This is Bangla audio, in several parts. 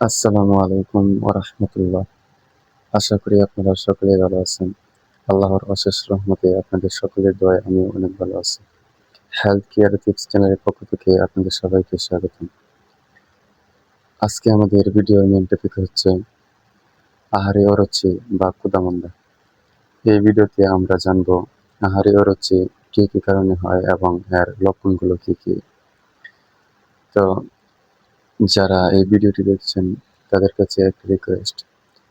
আসসালামু আলাইকুম ওয়া রাহমাতুল্লাহ। আশা করি আপনারা সকলেই ভালো আছেন। আল্লাহর অশেষ রহমতে আপনাদের সকলের দোয়ায় আমিও অনেক ভালো আছি। হেলথ কেয়ার টিপস চ্যানেলের পক্ষ থেকে আপনাদের সবাইকে স্বাগতম। আজকে আমাদের ভিডিওর মেইন টপিক হচ্ছে আহারে অরুচি বা ক্ষুধামন্দা। এই ভিডিওতে আমরা জানবো আহারে অরুচি কি কি কারণে হয় এবং এর লক্ষণগুলো কি কি। তো যারা এই ভিডিওটি দেখছেন তাদের কাছে একটা রিকোয়েস্ট,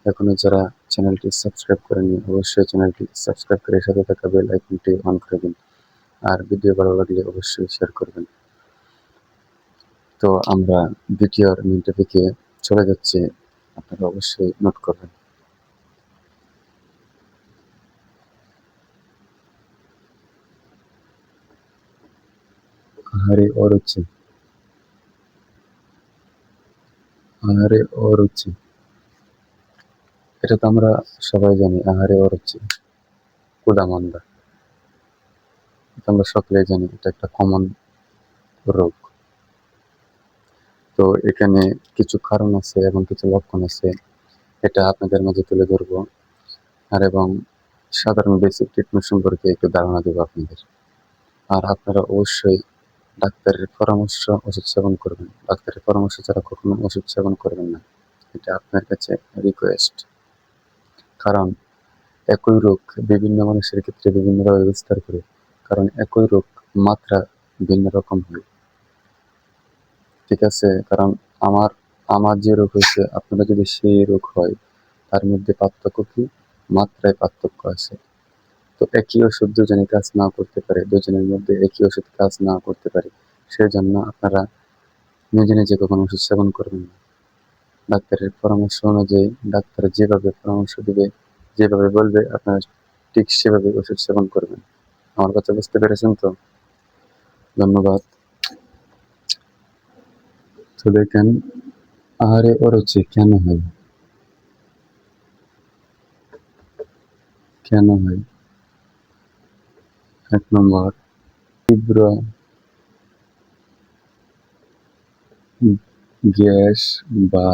এখনো যারা চ্যানেলটি সাবস্ক্রাইব করেননি অবশ্যই চ্যানেলটি সাবস্ক্রাইব করে সাথে থাকা বেল আইকনটি অন করে দিন। আর ভিডিও ভালো লাগলে অবশ্যই শেয়ার করবেন। তো আমরা ভিডিওর মেইন টপিকে চলে যাচ্ছি, আপনারা অবশ্যই নোট করবেন। আহারে অরুচি, আহারে অরুচি, এটা তো আমরা সবাই জানি। আহারে অরুচি, ক্ষুধামন্দা, এটা আমরা সকলেই জানি। এটা একটা কমন রোগ। তো এখানে কিছু কারণ আছে এবং কিছু লক্ষণ আছে, এটা আপনাদের মাঝে তুলে ধরবো। আর এবং সাধারণ বেসিক ট্রিটমেন্ট সম্পর্কে একটু ধারণা দেবো আপনাদের। আর আপনারা অবশ্যই ডাক্তারের পরামর্শ ওষুধ সেবন করবেন। ডাক্তারের পরামর্শ ছাড়া কখনো ওষুধ সেবন করবেন না, এটা আপনার কাছে রিকোয়েস্ট। কারণ একই রোগ বিভিন্ন মানুষের ক্ষেত্রে বিভিন্নভাবে বিস্তার করে, কারণ একই রোগ মাত্রা ভিন্ন রকম হয়। ঠিক আছে? কারণ আমার আমার যে রোগ হয়েছে আপনারা যদি সেই রোগ হয়, তার মধ্যে পার্থক্য কি? মাত্রায় পার্থক্য আছে। তো একই ওষুধ দুজনে কাজ নাও করতে পারে, দুজনের মধ্যে একই ওষুধ কাজ নাও করতে পারে। সেজন্য আপনারা নিজে নিজে কখনো ওষুধ সেবন করবেন না। ডাক্তারের পরামর্শ অনুযায়ী ডাক্তার যেভাবে পরামর্শ দিবে, যেভাবে বলবে আপনারা ঠিক সেভাবে ওষুধ সেবন করবেন। আমার কথা বুঝতে পেরেছেন তো? ধন্যবাদ। তো দেখেন, আহারে অরুচি কেন হয়? কেন হয়? ১ নম্বর, তীব্র গ্যাস বা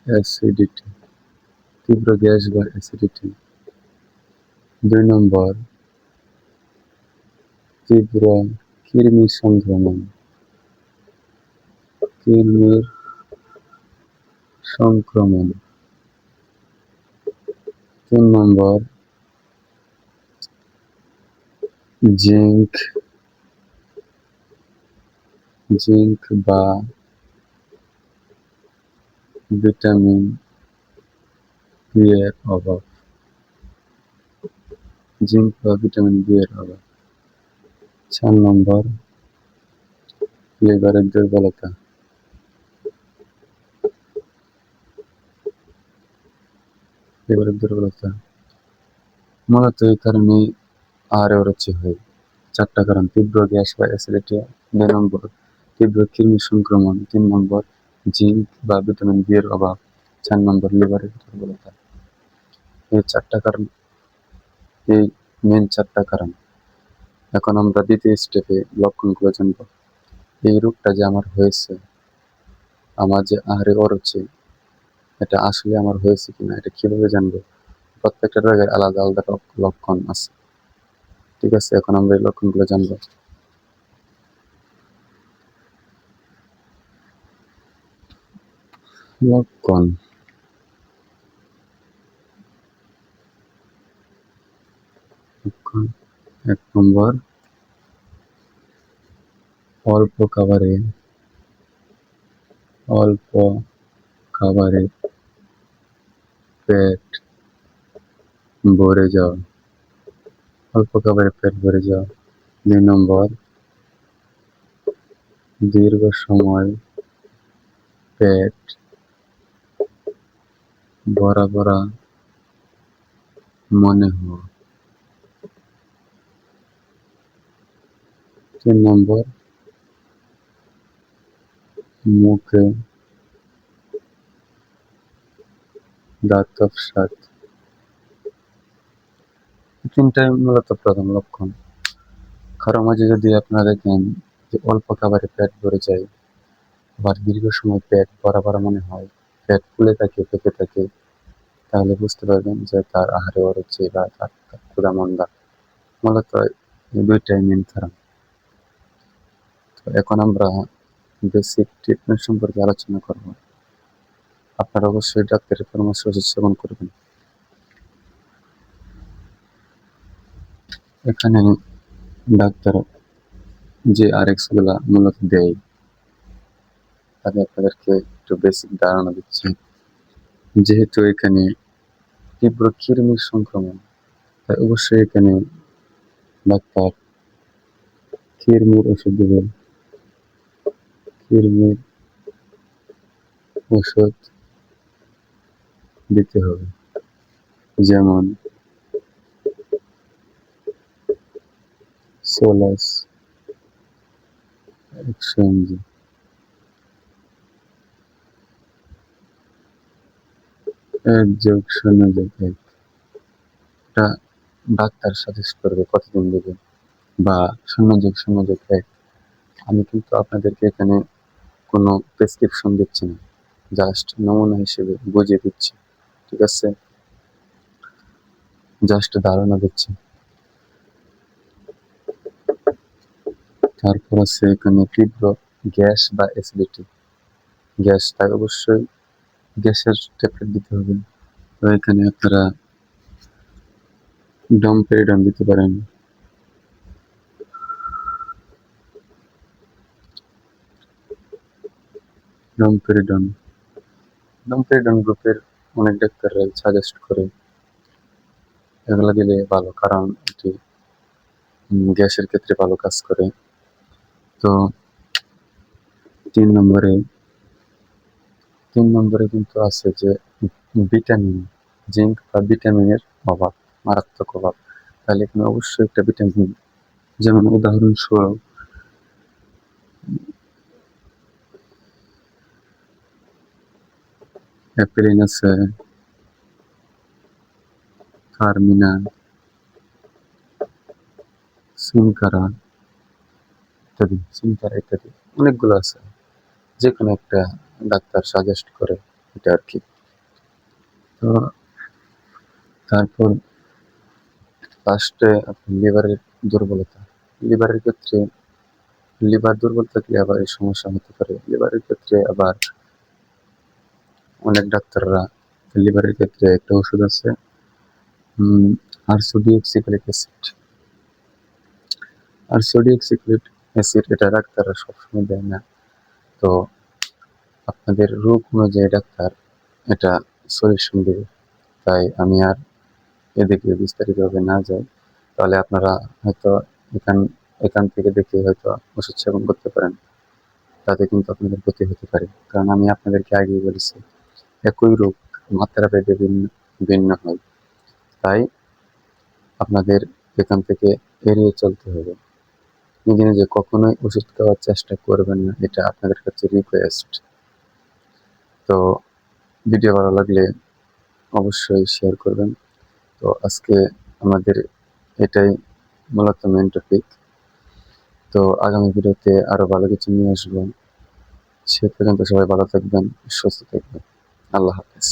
অ্যাসিডিটি, তীব্র গ্যাস বা অ্যাসিডিটি। ২ নম্বর, তীব্র কৃমি সংক্রমণ, কৃমির সংক্রমণ। ৩ নম্বর, জিঙ্ক জিঙ্ক বা ভিটামিন বি এর অভাব, জিঙ্ক বা ভিটামিন বি এর অভাব। ৪ নম্বর, লিভারের দুর্বলতা। লিভারের দুর্বলতা মূলত এই কারণেই আহারে অরুচি হয়। ৪টা কারণ: তীব্র গ্যাস বা অ্যাসিডিটি, ২ নম্বর তীব্র কৃমি সংক্রমণ, ৩ নম্বর জিঙ্ক বা ভিটামিন বি এর অভাব, ৪ নম্বর লিভারের দুর্বলতা। এই ৪টা কারণ, এই মেইন ৪টা কারণ। এখন আমরা দ্বিতীয় স্টেপে লক্ষণগুলো জানবো। এই রোগটা যে আমার হয়েছে, আমার যে আহারে অরুচি, এটা আসলে আমার হয়েছে কিনা এটা কিভাবে জানবো? প্রত্যেকটা রোগের আলাদা আলাদা লক্ষণ আছে। ঠিক আছে? এখন আমরা এই লক্ষণগুলো জানবো। লক্ষণ: ১ নম্বর, অল্প খাবারে অল্প খাবারে পেট ভরে যাওয়া, অল্প খাবারে পেট ভরে যাওয়া। ২ নম্বর, দীর্ঘ সময় পেট ভরা ভরা মনে হওয়া। ৩ নম্বর, মুখে দাতব স্বাদ। ৩টাই মূলত প্রধান লক্ষণ। কারো মাঝে যদি আপনারা দেখেন যে অল্প খাবারে পেট ভরে যায়, আবার দীর্ঘ সময় পেট ভরা ভরা মনে হয়, পেট ফুলে থাকে, পেকে থাকে, তাহলে বুঝতে পারবেন যে তার আহারে অরুচি বা তার ক্ষুধা মন্দা। মূলত এই দুইটাই মেন কারণ। তো এখন আমরা বেসিক ট্রিটমেন্ট সম্পর্কে আলোচনা করব। আপনারা অবশ্যই ডাক্তারের পরামর্শ ওষুধ সেবন করবেন। এখানে ডাক্তার যে RX গুলা মূলত দেয়, আমি আপনাদেরকে একটু বেসিক ধারণা দিচ্ছি। যেহেতু এখানে তীব্র কৃমির সংক্রমণ, তাই অবশ্যই এখানে ডাক্তার কৃমির ওষুধ দেবেন। কৃমির ওষুধ দিতে হবে, যেমন সোলাস 100 mg, এক যোগ শূন্য যোগ এক। এটা ডাক্তার সাজেস্ট করবে কতদিন দেবে, বা শূন্য যোগ শূন্য যোগ এক। আমি কিন্তু আপনাদেরকে এখানে কোনো প্রেসক্রিপশন দিচ্ছি না, জাস্ট নমুনা হিসেবে বুঝিয়ে দিচ্ছি, ঠিক আছে? জাস্ট ধারণা দিচ্ছি। তারপর আছে এখানে তীব্র গ্যাস বা অ্যাসিডিটি। গ্যাস, তাই অবশ্যই গ্যাসের ট্যাবলেট দিতে হবে। তো এখানে আপনারা ডমপেরিডন দিতে পারেন। ডমপেরিডন ডমপেরিডন গ্রুপের অনেক ডাক্তাররাই সাজেস্ট করে এগুলো দিলে ভালো, কারণ এটি গ্যাসের ক্ষেত্রে ভালো কাজ করে। তো 3 নম্বরে কিন্তু আছে যে ভিটামিন, জিঙ্ক বা ভিটামিনের অভাব, মারাত্মক অভাব। তাহলে এখানে অবশ্যই একটা ভিটামিন, যেমন উদাহরণস্বরূপ অ্যাপিলিন আছে, কার্মিনা, সিনকারা ইত্যাদি অনেকগুলো আছে। যে কোনো একটা ডাক্তার সাজেস্ট করে এটা আর কি। তো তারপর লাস্টে আপনার লিভারের দুর্বলতা। লিভারের ক্ষেত্রে লিভার দুর্বল থাকলে আবার এই সমস্যা হতে পারে। লিভারের ক্ষেত্রে আবার অনেক ডাক্তাররা লিভারের ক্ষেত্রে একটা ওষুধ আছে, আরসোডিওক্সিক্লিক অ্যাসিড। আরসোডিওক্সিক্লিক অ্যাসিড এটা ডাক্তাররা সবসময় দেয় না। তো আপনাদের রোগ অনুযায়ী ডাক্তার এটা সলিউশন দেবে। তাই আমি আর এদিকে বিস্তারিতভাবে না যাই। তাহলে আপনারা হয়তো এখান এখান থেকে দেখে হয়তো ওষুধ সেবন করতে পারেন। তাতে কিন্তু আপনাদের ক্ষতি হতে পারে। কারণ আমি আপনাদেরকে আগেই বলেছি, একই রোগ মাত্রা ভেদে ভিন্ন ভিন্ন হয়। তাই আপনাদের এখান থেকে এড়িয়ে চলতে হবে। নিজে নিজে কখনোই ওষুধ খাওয়ার চেষ্টা করবেন না, এটা আপনাদের কাছে রিকোয়েস্ট। তো ভিডিও ভালো লাগলে অবশ্যই শেয়ার করবেন। তো আজকে আমাদের এটাই মূলত মেন টপিক। তো আগামী ভিডিওতে আরো ভালো কিছু নিয়ে আসবো। সে পর্যন্ত সবাই ভালো থাকবেন, সুস্থ থাকবেন। আল্লাহ হাফেজ।